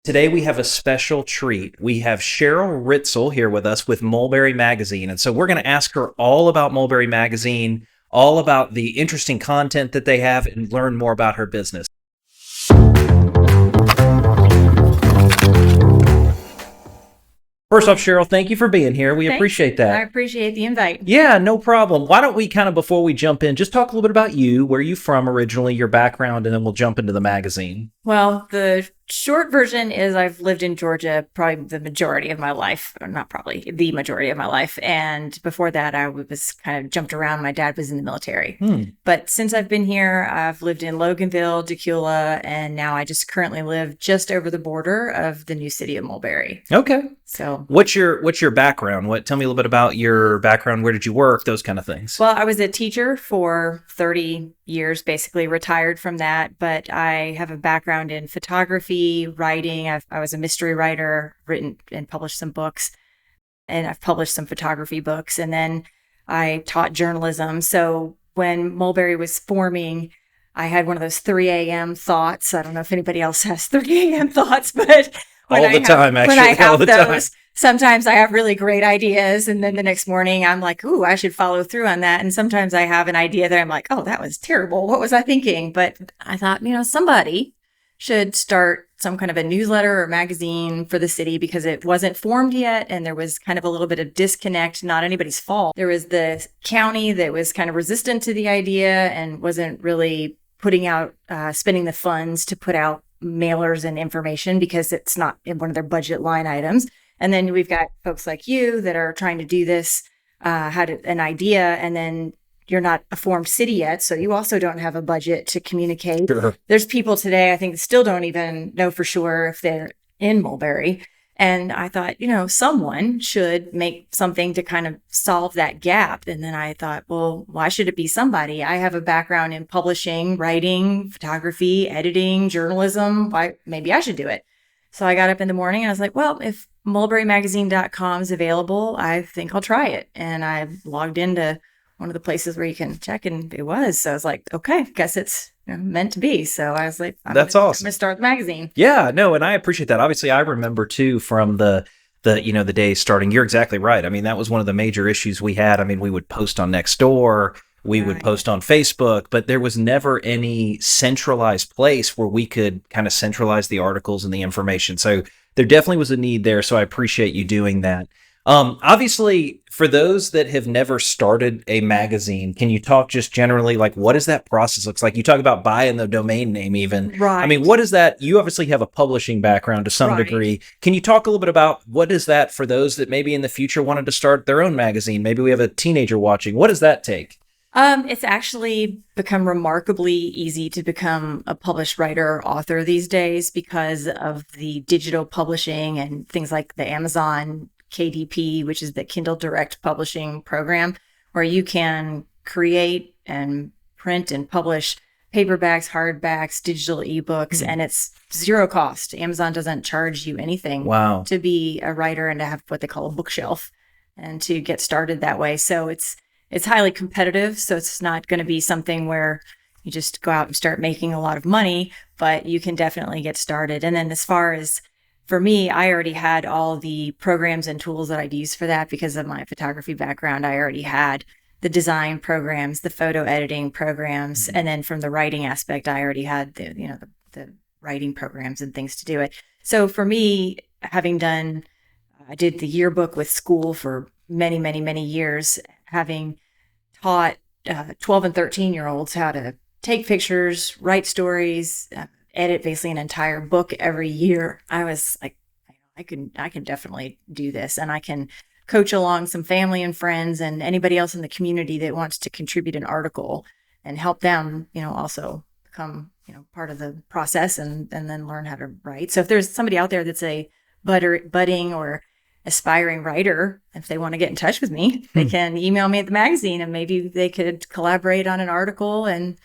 Today we have a special treat. We have Cheryl Ritzel here with us with Mulberry Magazine. And so we're going to ask her all about Mulberry Magazine, all about the interesting content that they have, and learn more about her business. First off, Cheryl, thank you for being here. We appreciate that. I appreciate the invite. Yeah, no problem. Why don't we before we jump in, just talk a little bit about you, where you from originally, your background, and then we'll jump into the magazine. Well, the short version is I've lived in Georgia probably the majority of my life, or not probably, the majority of my life. And before that, I was kind of jumped around. My dad was in the military. But since I've been here, I've lived in Loganville, Decula, and now I just currently live just over the border of the new city of Mulberry. Okay. So what's your background? Tell me a little bit about your background. Where did you work? Those kind of things. Well, I was a teacher for 30 years, basically retired from that, but I have a background in photography, writing. I was a mystery writer, written and published some books, and I've published some photography books, and then I taught journalism. So when Mulberry was forming, I had one of those 3 a.m. thoughts. I don't know if anybody else has 3 a.m. thoughts, but when I have those, sometimes I have really great ideas, and then the next morning I'm like, ooh, I should follow through on that. And sometimes I have an idea that I'm like, oh, that was terrible. What was I thinking? But I thought, somebody should start some kind of a newsletter or magazine for the city because it wasn't formed yet. And there was kind of a little bit of disconnect, not anybody's fault. There was the county that was kind of resistant to the idea and wasn't really putting out, spending the funds to put out mailers and information because it's not in one of their budget line items. And then we've got folks like you that are trying to do this, had an idea, and then you're not a formed city yet, so you also don't have a budget to communicate. Sure. There's people today, I think, that still don't even know for sure if they're in Mulberry. And I thought, someone should make something to kind of solve that gap. And then I thought, well, why should it be somebody? I have a background in publishing, writing, photography, editing, journalism. Maybe I should do it. So I got up in the morning and I was like, well, if mulberrymagazine.com is available, I think I'll try it. And I logged into one of the places where you can check, and it was. So I was like, okay, guess it's meant to be. So I was like, awesome. I'm going to start the magazine. Yeah, no, and I appreciate that. Obviously, I remember too from the day starting. You're exactly right. I mean, that was one of the major issues we had. I mean, we would post on Nextdoor, we would post on Facebook, but there was never any centralized place where we could kind of centralize the articles and the information. So there definitely was a need there. So I appreciate you doing that. Obviously, for those that have never started a magazine, can you talk just generally, like, what does that process looks like? You talk about buying the domain name even. Right. I mean, what is that? You obviously have a publishing background to some degree. Can you talk a little bit about what is that for those that maybe in the future wanted to start their own magazine? Maybe we have a teenager watching. What does that take? It's actually become remarkably easy to become a published writer or author these days because of the digital publishing and things like the Amazon KDP, which is the Kindle Direct Publishing program, where you can create and print and publish paperbacks, hardbacks, digital ebooks, and it's zero cost. Amazon doesn't charge you anything to be a writer and to have what they call a bookshelf and to get started that way. So it's highly competitive. So it's not going to be something where you just go out and start making a lot of money, but you can definitely get started. And then as far as for me, I already had all the programs and tools that I'd use for that because of my photography background. I already had the design programs, the photo editing programs, and then from the writing aspect, I already had the writing programs and things to do it. So for me, I did the yearbook with school for many, many, many years, having taught 12 and 13-year-olds how to take pictures, write stories, edit basically an entire book every year. I was like, I can definitely do this, and I can coach along some family and friends and anybody else in the community that wants to contribute an article and help them, also become, part of the process and then learn how to write. So if there's somebody out there that's a budding or aspiring writer, if they want to get in touch with me, they can email me at the magazine and maybe they could collaborate on an article and,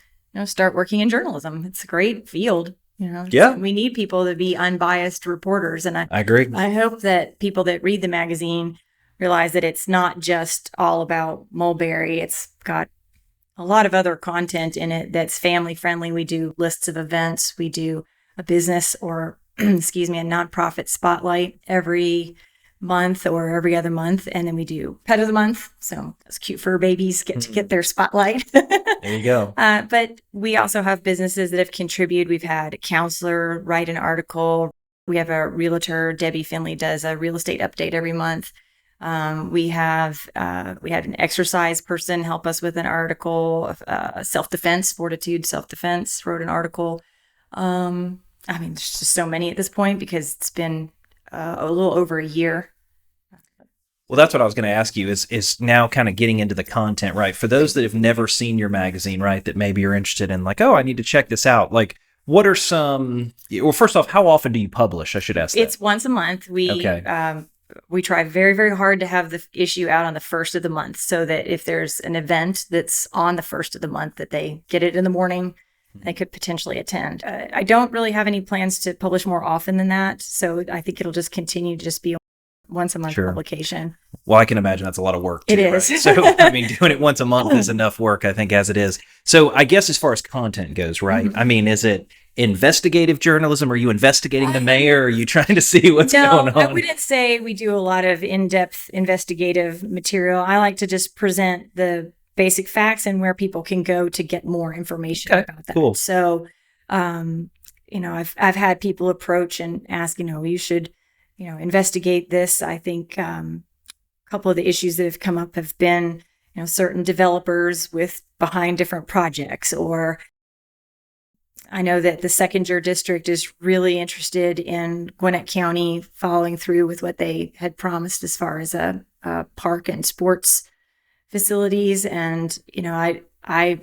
start working in journalism. It's a great field. Yeah. We need people to be unbiased reporters. And I agree. I hope that people that read the magazine realize that it's not just all about Mulberry. It's got a lot of other content in it that's family friendly. We do lists of events. We do a business or excuse me, a nonprofit spotlight every month or every other month. And then we do Pet of the Month. So those cute fur babies get to get their spotlight. There you go. But we also have businesses that have contributed. We've had a counselor write an article. We have a realtor, Debbie Finley, does a real estate update every month. We had an exercise person help us with an article, self-defense, Fortitude Self-Defense wrote an article. I mean, there's just so many at this point because it's been a little over a year. Well, that's what I was going to ask you is now kind of getting into the content, right? For those that have never seen your magazine, right, that maybe you're interested in, like, oh, I need to check this out. Like, what are some, well, first off, how often do you publish? I should ask that. It's once a month. We try very, very hard to have the issue out on the first of the month so that if there's an event that's on the first of the month, that they get it in the morning, they could potentially attend. I don't really have any plans to publish more often than that. So I think it'll just continue to just be a once a month publication. Well, I can imagine that's a lot of work too, it is. Right? So, I mean, doing it once a month is enough work, I think, as it is. So I guess as far as content goes, right? I mean, is it investigative journalism? Are you investigating the mayor? Or are you trying to see what's going on? No, I wouldn't say we do a lot of in-depth investigative material. I like to just present the basic facts and where people can go to get more information about that. Cool. So, I've had people approach and ask, you should, investigate this. I think a couple of the issues that have come up have been, certain developers behind different projects, or I know that the Second Juror District is really interested in Gwinnett County following through with what they had promised as far as a park and sports facilities. And, I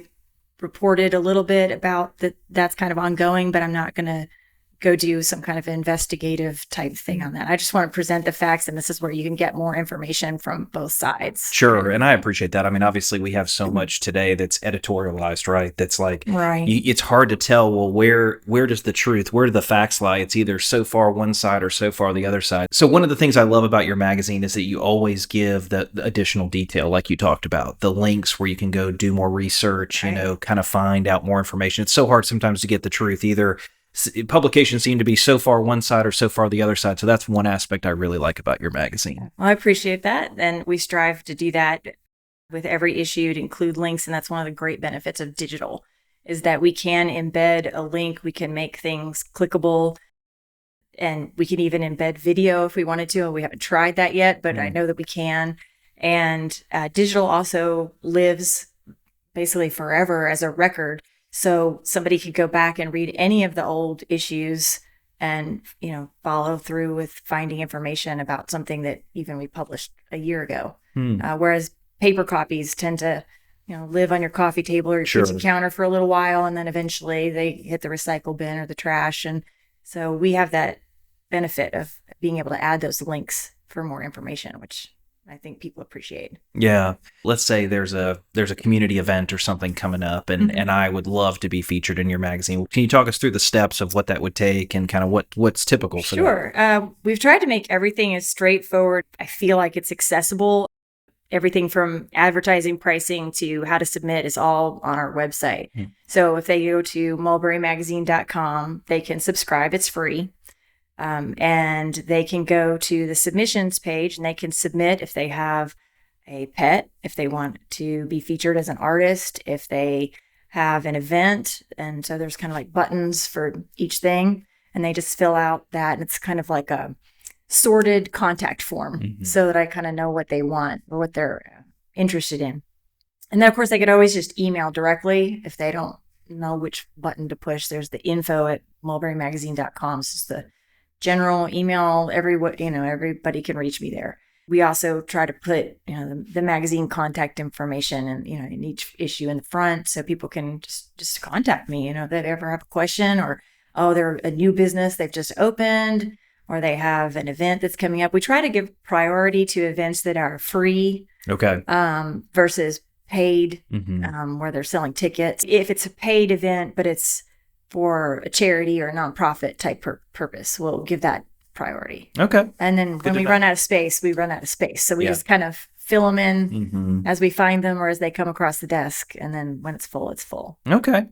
reported a little bit about that's kind of ongoing, but I'm not going to go do some kind of investigative type thing on that. I just want to present the facts, and this is where you can get more information from both sides. Sure, and I appreciate that. I mean, obviously, we have so much today that's editorialized, right? That's like, it's hard to tell, well, where does the truth, where do the facts lie? It's either so far one side or so far the other side. So one of the things I love about your magazine is that you always give the additional detail, like you talked about, the links where you can go do more research, kind of find out more information. It's so hard sometimes to get the truth. Either publications seem to be so far one side or so far the other side. So that's one aspect I really like about your magazine. Well, I appreciate that. And we strive to do that with every issue, to include links. And that's one of the great benefits of digital, is that we can embed a link. We can make things clickable, and we can even embed video if we wanted to. We haven't tried that yet, but I know that we can. And digital also lives basically forever as a record. So somebody could go back and read any of the old issues and, follow through with finding information about something that even we published a year ago. Whereas paper copies tend to, live on your coffee table or your kitchen counter for a little while, and then eventually they hit the recycle bin or the trash. And so we have that benefit of being able to add those links for more information, which I think people appreciate. Yeah. Let's say there's a community event or something coming up, and I would love to be featured in your magazine. Can you talk us through the steps of what that would take and kind of what's typical for that? Sure. We've tried to make everything as straightforward. I feel like it's accessible. Everything from advertising pricing to how to submit is all on our website. So if they go to mulberrymagazine.com, they can subscribe. It's free. And they can go to the submissions page and they can submit if they have a pet, if they want to be featured as an artist, if they have an event. And so there's kind of like buttons for each thing, and they just fill out that. And it's kind of like a sorted contact form so that I kind of know what they want or what they're interested in. And then of course they could always just email directly if they don't know which button to push. There's the info@mulberrymagazine.com. It's just the general email. Everybody can reach me there. We also try to put, the magazine contact information and, in each issue in the front, so people can just contact me, if they ever have a question, or, they're a new business they've just opened, or they have an event that's coming up. We try to give priority to events that are free. Versus paid, where they're selling tickets. If it's a paid event, but it's for a charity or a nonprofit type purpose, we'll give that priority. Okay. And then when we run out of space, we run out of space. So we just kind of fill them in as we find them or as they come across the desk. And then when it's full, it's full. Okay.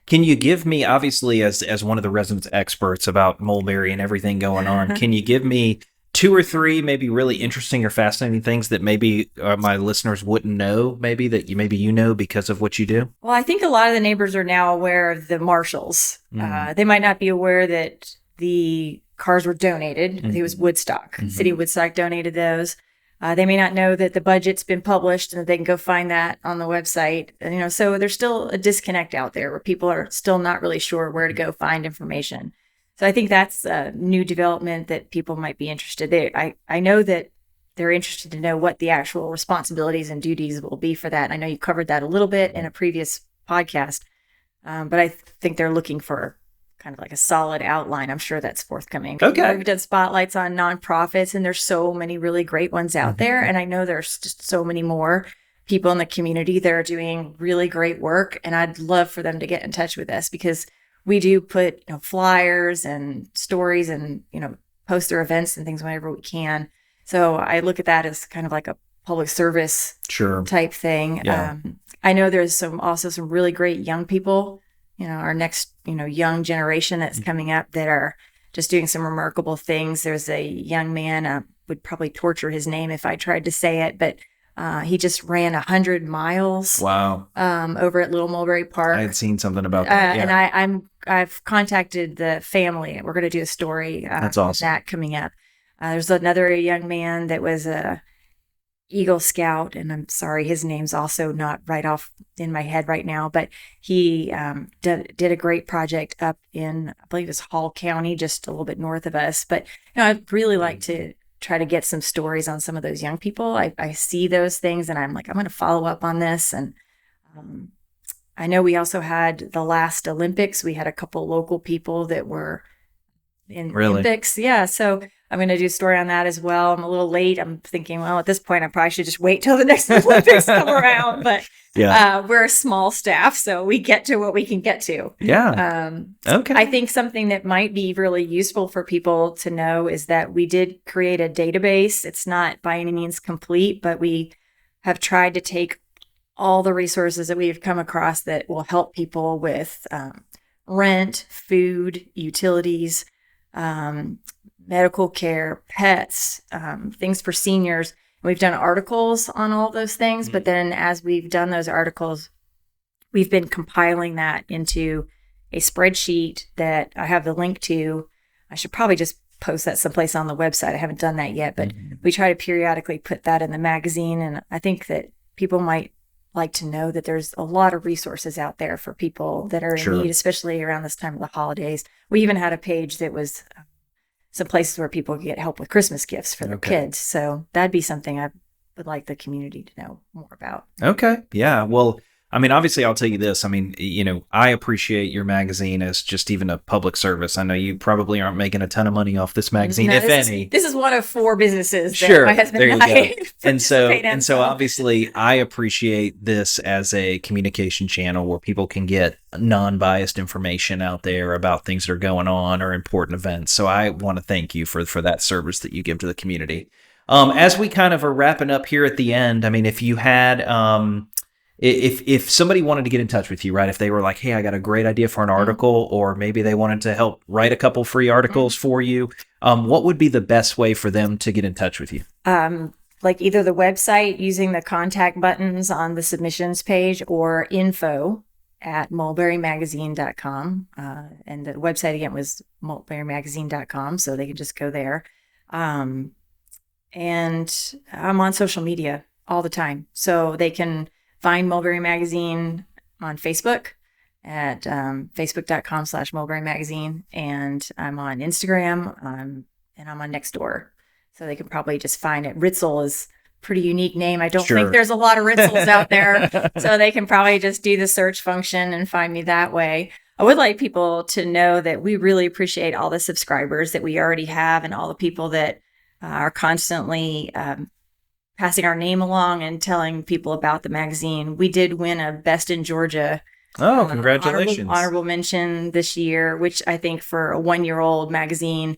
Can you give me, obviously, as one of the resident experts about Mulberry and everything going on, can you give me 2 or 3 maybe really interesting or fascinating things that maybe my listeners wouldn't know, maybe that you know because of what you do? Well, I think a lot of the neighbors are now aware of the marshals. They might not be aware that the cars were donated. I think it was Woodstock. City of Woodstock donated those. They may not know that the budget's been published and that they can go find that on the website. And, so there's still a disconnect out there where people are still not really sure where to go find information. So I think that's a new development that people might be interested in. I know that they're interested to know what the actual responsibilities and duties will be for that. I know you covered that a little bit in a previous podcast, but I think they're looking for kind of like a solid outline. I'm sure that's forthcoming. Okay. We've done spotlights on nonprofits, and there's so many really great ones out there. And I know there's just so many more people in the community that are doing really great work. And I'd love for them to get in touch with us, because we do put flyers and stories and, post their events and things whenever we can. So I look at that as kind of like a public service type thing. Yeah. I know there's also some really great young people, our next, young generation that's coming up that are just doing some remarkable things. There's a young man, would probably torture his name if I tried to say it, but he just ran 100 miles. Wow. Over at Little Mulberry Park. I had seen something about that. Yeah. And I've contacted the family. We're going to do a story. That's awesome. That coming up. There's another young man that was a Eagle Scout, and I'm sorry, his name's also not right off in my head right now, but he did a great project up in, I believe it's Hall County, just a little bit north of us. But I'd really like to try to get some stories on some of those young people. I see those things, and I'm like, I'm going to follow up on this. And I know we also had the last Olympics. We had a couple local people that were in Olympics. Yeah, so I'm going to do a story on that as well. I'm a little late. I'm thinking, well, at this point, I probably should just wait till the next Olympics come around. But we're a small staff, so we get to what we can get to. Yeah. Okay. I think something that might be really useful for people to know is that we did create a database. It's not by any means complete, but we have tried to take all the resources that we've come across that will help people with rent, food, utilities, medical care, pets, things for seniors. We've done articles on all those things, but then as we've done those articles, we've been compiling that into a spreadsheet that I have the link to. I should probably just post that someplace on the website. I haven't done that yet, but we try to periodically put that in the magazine. And I think that people might like to know that there's a lot of resources out there for people that are in need, especially around this time of the holidays. We even had a page that was some places where people could get help with Christmas gifts for their kids. So that'd be something I would like the community to know more about. Okay. Yeah. Well, I mean, obviously, I'll tell you this. I mean, I appreciate your magazine as just even a public service. I know you probably aren't making a ton of money off this magazine, if any. This is one of 4 businesses that my husband and I and so obviously, I appreciate this as a communication channel where people can get non-biased information out there about things that are going on or important events. So I want to thank you for that service that you give to the community. As we kind of are wrapping up here at the end, I mean, if you had... If somebody wanted to get in touch with you, right, if they were like, hey, I got a great idea for an article, or maybe they wanted to help write a couple free articles for you, what would be the best way for them to get in touch with you? Like either the website using the contact buttons on the submissions page, or info@mulberrymagazine.com. And the website again was mulberrymagazine.com, so they can just go there. And I'm on social media all the time, so they can find Mulberry Magazine on Facebook at facebook.com/Mulberry Magazine. And I'm on Instagram, and I'm on Nextdoor. So they can probably just find it. Ritzel is a pretty unique name. I don't think there's a lot of Ritzels out there. So they can probably just do the search function and find me that way. I would like people to know that we really appreciate all the subscribers that we already have, and all the people that are constantly passing our name along and telling people about the magazine. We did win a Best in Georgia. Oh, congratulations. Honorable mention this year, which I think for a 1-year-old magazine,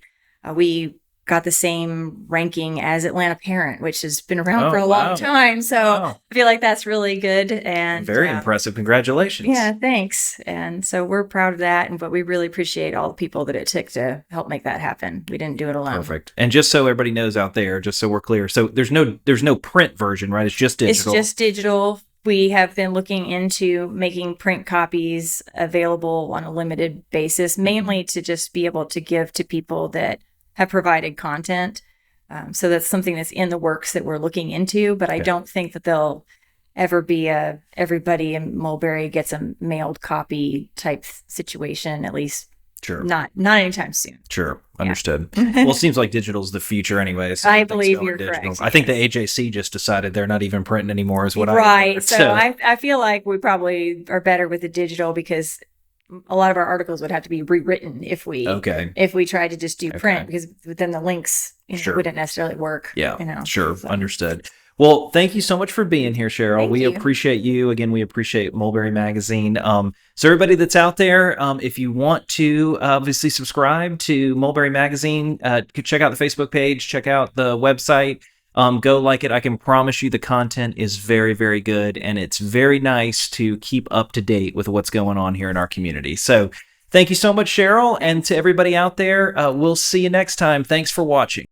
we got the same ranking as Atlanta Parent, which has been around for a wow. long time. So Wow. I feel like that's really good. And Very impressive. Congratulations. yeah, thanks. And so we're proud of that. But we really appreciate all the people that it took to help make that happen. We didn't do it alone. Perfect. And just so everybody knows out there, just so we're clear, so there's no print version, right? It's just digital. It's just digital. We have been looking into making print copies available on a limited basis, mainly to just be able to give to people that have provided content. So that's something that's in the works that we're looking into, but I don't think that they'll ever be everybody in Mulberry gets a mailed copy type situation, at least Sure. Not anytime soon. Sure. Understood. Well, it seems like digital's the future anyway. So I believe you're correct. I think the AJC just decided they're not even printing anymore is what I Right. heard. So I feel like we probably are better with the digital because a lot of our articles would have to be rewritten if we tried to just do print because then the links wouldn't necessarily work. Yeah. Sure. So. Understood. Well, thank you so much for being here, Cheryl. We appreciate you. Again, we appreciate Mulberry Magazine. So everybody that's out there, if you want to obviously subscribe to Mulberry Magazine, check out the Facebook page, check out the website, go like it. I can promise you the content is very, very good, and it's very nice to keep up to date with what's going on here in our community. So thank you so much, Cheryl, and to everybody out there, we'll see you next time. Thanks for watching.